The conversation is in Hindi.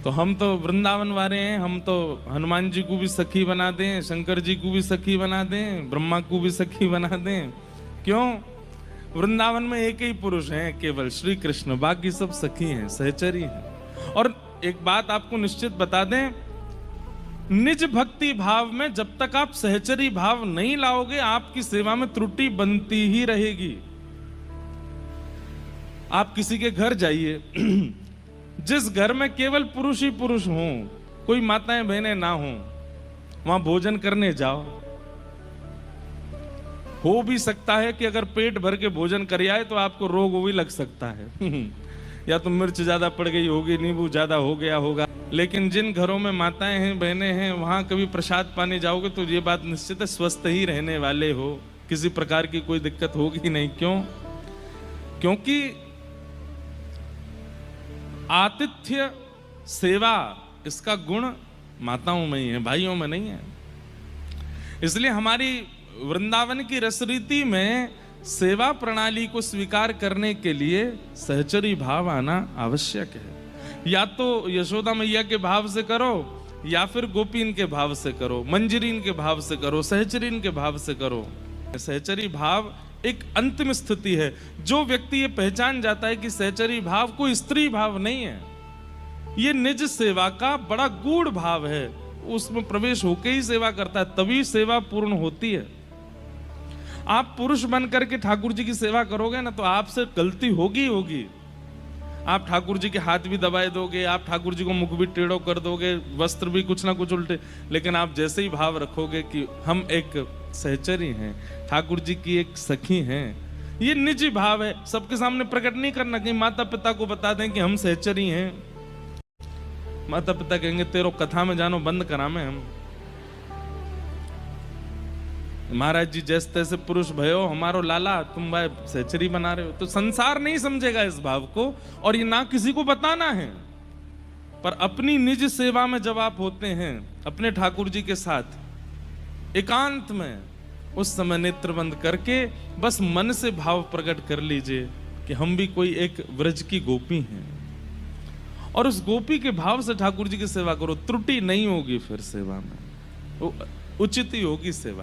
तो हम तो वृंदावन वाले हैं, हम तो हनुमान जी को भी सखी बना दें, शंकर जी को भी सखी बना दें, ब्रह्मा को भी सखी बना दें। क्यों? वृंदावन में एक ही पुरुष है केवल, श्री कृष्ण, बाकी सब सखी हैं, सहचरी हैं। और एक बात आपको निश्चित बता दें, निज भक्ति भाव में जब तक आप सहचरी भाव नहीं लाओगे, आपकी सेवा में त्रुटि बनती ही रहेगी। आप किसी के घर जाइए, जिस घर में केवल पुरुष ही पुरुष हों, कोई माताएं बहनें ना हों, वहां भोजन करने जाओ। हो भी सकता है कि अगर पेट भर के भोजन कर आए तो आपको रोग भी लग सकता है या तो मिर्च ज्यादा पड़ गई होगी, नींबू ज्यादा हो गया होगा। लेकिन जिन घरों में माताएं हैं, बहनें हैं, वहां कभी प्रसाद पाने जाओगे तो ये बात निश्चित है, स्वस्थ ही रहने वाले हो, किसी प्रकार की कोई दिक्कत होगी नहीं। क्यों? क्योंकि आतिथ्य सेवा इसका गुण माताओं में ही है, भाइयों में नहीं है। इसलिए हमारी वृंदावन की रसरीति में सेवा प्रणाली को स्वीकार करने के लिए सहचरी भाव आना आवश्यक है। या तो यशोदा मैया के भाव से करो, या फिर गोपीन के भाव से करो, मंजरीन के भाव से करो, सहचरीन के भाव से करो। सहचरी भाव एक अंतिम स्थिति है। जो व्यक्ति ये पहचान जाता है कि सहचरी भाव कोई स्त्री भाव नहीं है, ये निज सेवा का बड़ा गूढ़ भाव है, उसमें प्रवेश होके ही सेवा करता है, तभी सेवा पूर्ण होती है। आप पुरुष बन करके ठाकुर जी की सेवा करोगे ना, तो आपसे गलती होगी होगी। आप ठाकुर जी के हाथ भी दबाए दोगे, आप ठाकुर जी को मुख भी टेढ़ो कर दोगे, वस्त्र भी कुछ ना कुछ उल्टे, लेकिन आप जैसे ही भाव रखोगे कि हम एक सहचरी हैं, ठाकुर जी की एक सखी हैं, ये निजी भाव है। सबके सामने प्रकट नहीं करना कि माता पिता को बता दें कि हम सहचरी हैं। माता पिता कहेंगे तेरो कथा में जानो बंद करा में हम, महाराज जी जैसे तैसे पुरुष भयो, हमारो लाला, तुम भाई सहचरी बना रहे हो। तो संसार नहीं समझेगा इस भाव को, और ये ना किसी को बताना है। पर अपनी निज सेवा में जब आप होते हैं अपने ठाकुर जी के साथ एकांत में, उस समय नेत्र बंद करके बस मन से भाव प्रकट कर लीजिए कि हम भी कोई एक व्रज की गोपी हैं, और उस गोपी के भाव से ठाकुर जी की सेवा करो। त्रुटि नहीं होगी, फिर सेवा में उचित ही होगी सेवा।